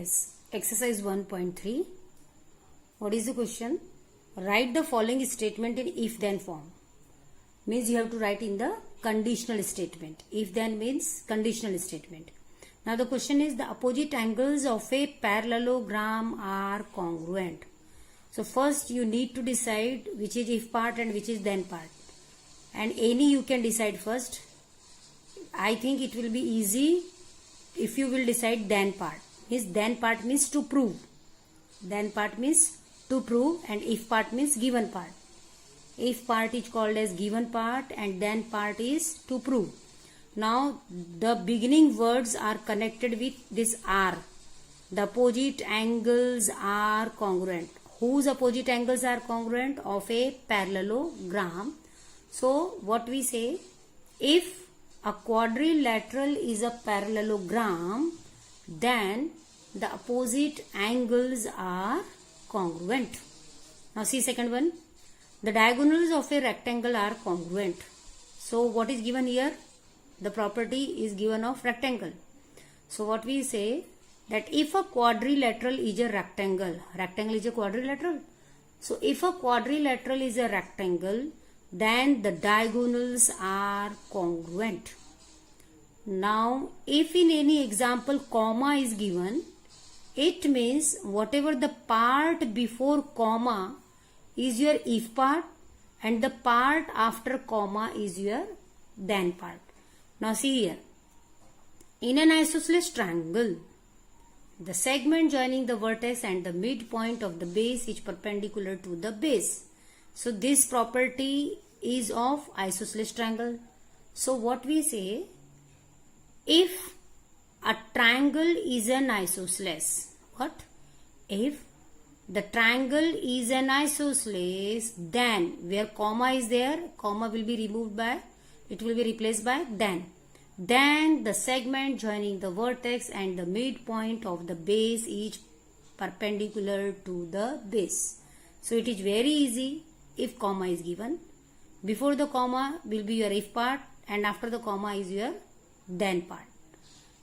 Yes, exercise 1.3. What is the question? Write the following statement in if-then form. Means you have to write in the conditional statement. If-then means conditional statement. Now the question is, the opposite angles of a parallelogram are congruent. So first you need to decide which is if part and which is then part. And any you can decide first. I think it will be easy if you will decide then part. Then part means to prove. Then part means to prove, and if part means given part. If part is called as given part and then part is to prove. Now the beginning words are connected with this are. The opposite angles are congruent. Whose opposite angles are congruent? Of a parallelogram. So what we say, if a quadrilateral is a parallelogram, then the opposite angles are congruent. Now see second one. The diagonals of a rectangle are congruent. So what is given here? The property is given of rectangle. So what we say, that if a quadrilateral is a rectangle is a quadrilateral. So if a quadrilateral is a rectangle, then the diagonals are congruent. Now if in any example comma is given, it means whatever the part before comma is your if part and the part after comma is your then part. Now see here, in an isosceles triangle, the segment joining the vertex and the midpoint of the base is perpendicular to the base. So this property is of isosceles triangle. So what we say, if a triangle is an isosceles, what? If the triangle is an isosceles, then where comma is there, comma will be removed by, it will be replaced by then. Then the segment joining the vertex and the midpoint of the base is perpendicular to the base. So it is very easy if comma is given. Before the comma will be your if part and after the comma is your then part.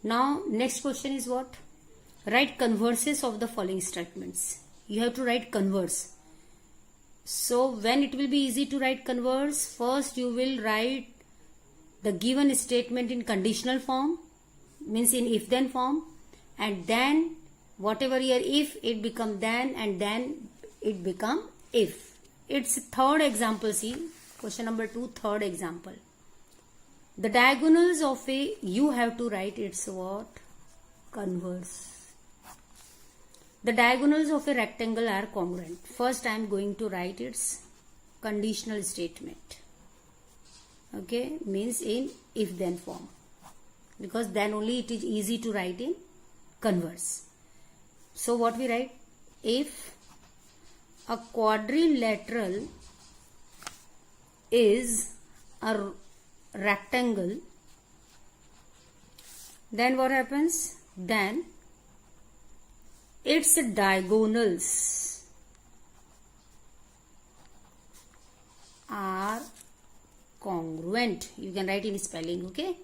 Now next question is what? Write converses of the following statements. You have to write converse. So when it will be easy to write converse, first you will write the given statement in conditional form, means in if then form, and then whatever your if, it become then, and then it become if. It's third example. See question number 2, third example. The diagonals of a, you have to write its what? Converse. The diagonals of a rectangle are congruent. First I am going to write its conditional statement. Okay, means in if then form, because then only it is easy to write in converse. So what we write? If a quadrilateral is a rectangle, then what happens? Then its diagonals are congruent. You can write in spelling, okay?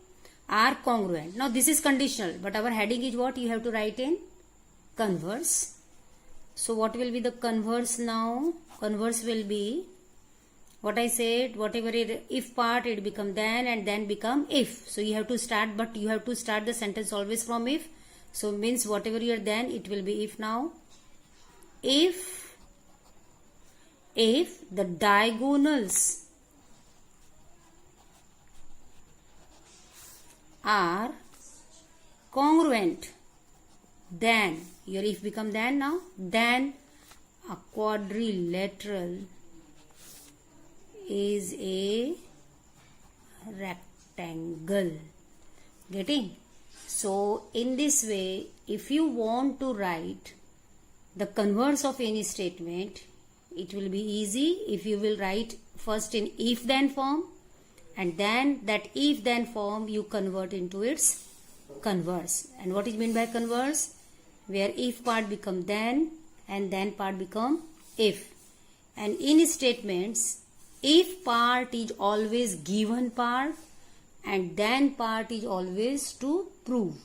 Are congruent. Now this is conditional, but our heading is what? You have to write in converse. So what will be the converse now? Converse will be what I said, whatever it, if part, it become then and then become if. So you have to start, but you have to start the sentence always from if. So means whatever your then, it will be if now. If the diagonals are congruent, then your if become then now, then a quadrilateral is a rectangle. Getting? So in this way, if you want to write the converse of any statement, it will be easy if you will write first in if then form, and then that if then form you convert into its converse. And what is meant by converse? Where if part become then and then part become if. And in statements, if part is always given part and then part is always to prove.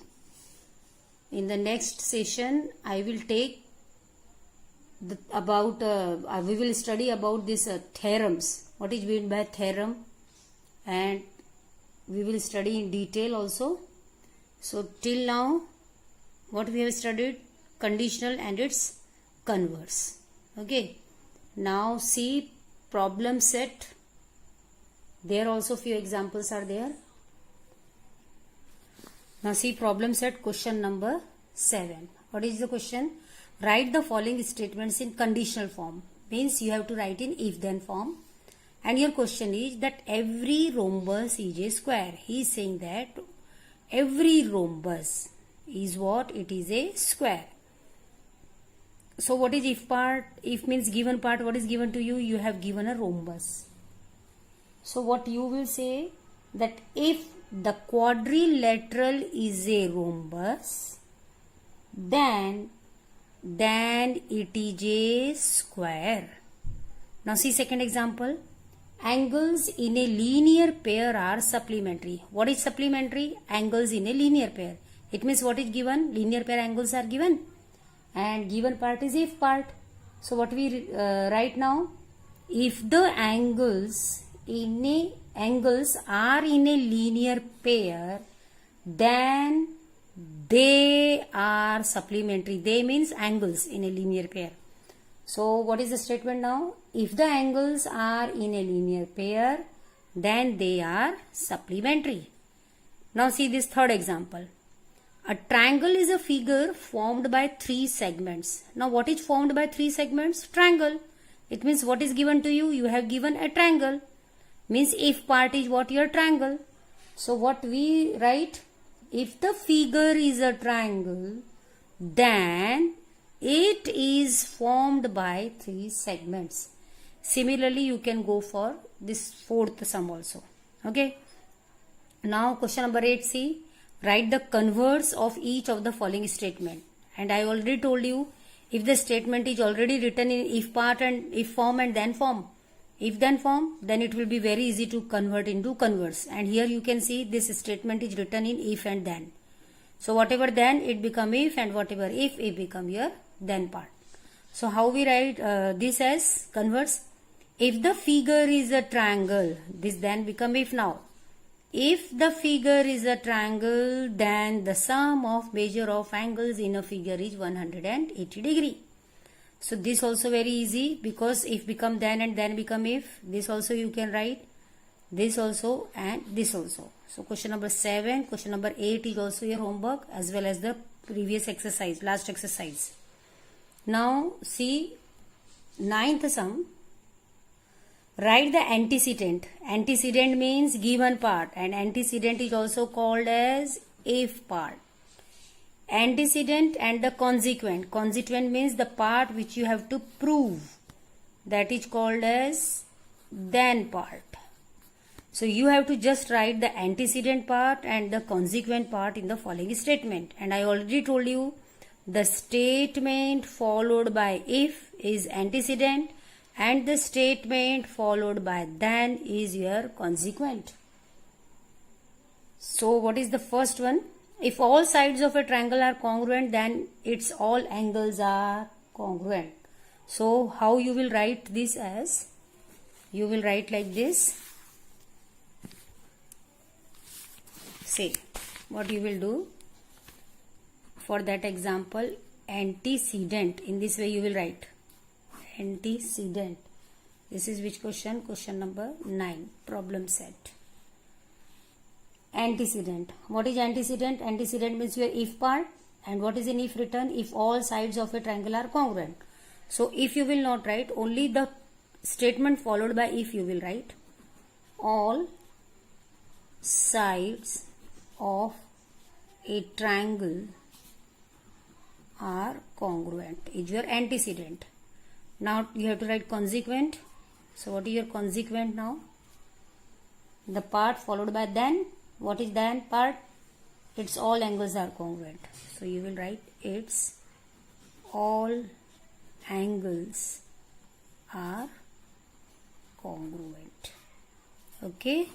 In the next session, I will take we will study about this theorems. What is meant by theorem, and we will study in detail also. So till now, what we have studied, conditional and its converse. Okay. Now see problem set. There also few examples are there. Now see problem set, question number 7. What is the question? Write the following statements in conditional form. Means you have to write in if then form. And your question is that every rhombus is a square. He is saying that every rhombus is what? It is a square. So what is if part? If means given part. What is given to you? You have given a rhombus. So what you will say, that if the quadrilateral is a rhombus, then it is a square. Now see second example. Angles in a linear pair are supplementary. What is supplementary? Angles in a linear pair. It means what is given? Linear pair angles are given. And given part is if part. So what we write now? If the angles are in a linear pair, then they are supplementary. They means angles in a linear pair. So what is the statement now? If the angles are in a linear pair, then they are supplementary. Now see this third example. A triangle is a figure formed by 3 segments. Now what is formed by 3 segments? Triangle. It means what is given to you? You have given a triangle. Means if part is what? Your triangle. So what we write? If the figure is a triangle, then it is formed by 3 segments. Similarly, you can go for this fourth sum also. Okay. Now question number 8, see. Write the converse of each of the following statement. And I already told you, if the statement is already written in if part and if form and then form, if then form, then it will be very easy to convert into converse. And here you can see this statement is written in if and then. So whatever then, it become if, and whatever if, it become your then part. So how we write this as converse? If the figure is a triangle, this then become if now. If the figure is a triangle, then the sum of measure of angles in a figure is 180 degree. So this also very easy, because if become then and then become if. This also you can write. This also and this also. So question number 7, question number 8 is also your homework, as well as the previous exercise, last exercise. Now see 9th sum. Write the antecedent. Antecedent means given part, and antecedent is also called as if part. Antecedent and the consequent. Consequent means the part which you have to prove. That is called as then part. So you have to just write the antecedent part and the consequent part in the following statement. And I already told you, the statement followed by if is antecedent, and the statement followed by then is your consequent. So what is the first one? If all sides of a triangle are congruent, then its all angles are congruent. So how you will write this as? You will write like this. Say what you will do for that example, antecedent. In this way you will write antecedent. This is which question? Question number 9, problem set. Antecedent. What is antecedent? Antecedent means your if part. And what is in if written? If all sides of a triangle are congruent. So if you will not write, only the statement followed by if you will write. All sides of a triangle are congruent is your antecedent. Now you have to write consequent. So what is your consequent now? The part followed by then. What is then part? Its all angles are congruent. So you will write its all angles are congruent. Okay.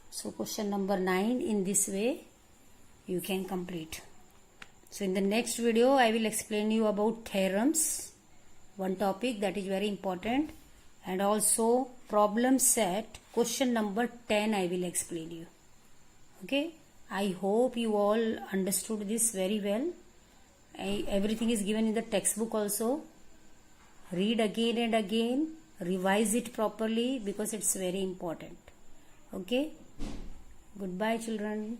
So question number 9 in this way you can complete. So in the next video I will explain you about theorems, one topic that is very important, and also problem set question number 10 I will explain you. Okay, I hope you all understood this very well. Everything is given in the textbook also. Read again and again, revise it properly because it's very important. Okay, goodbye children.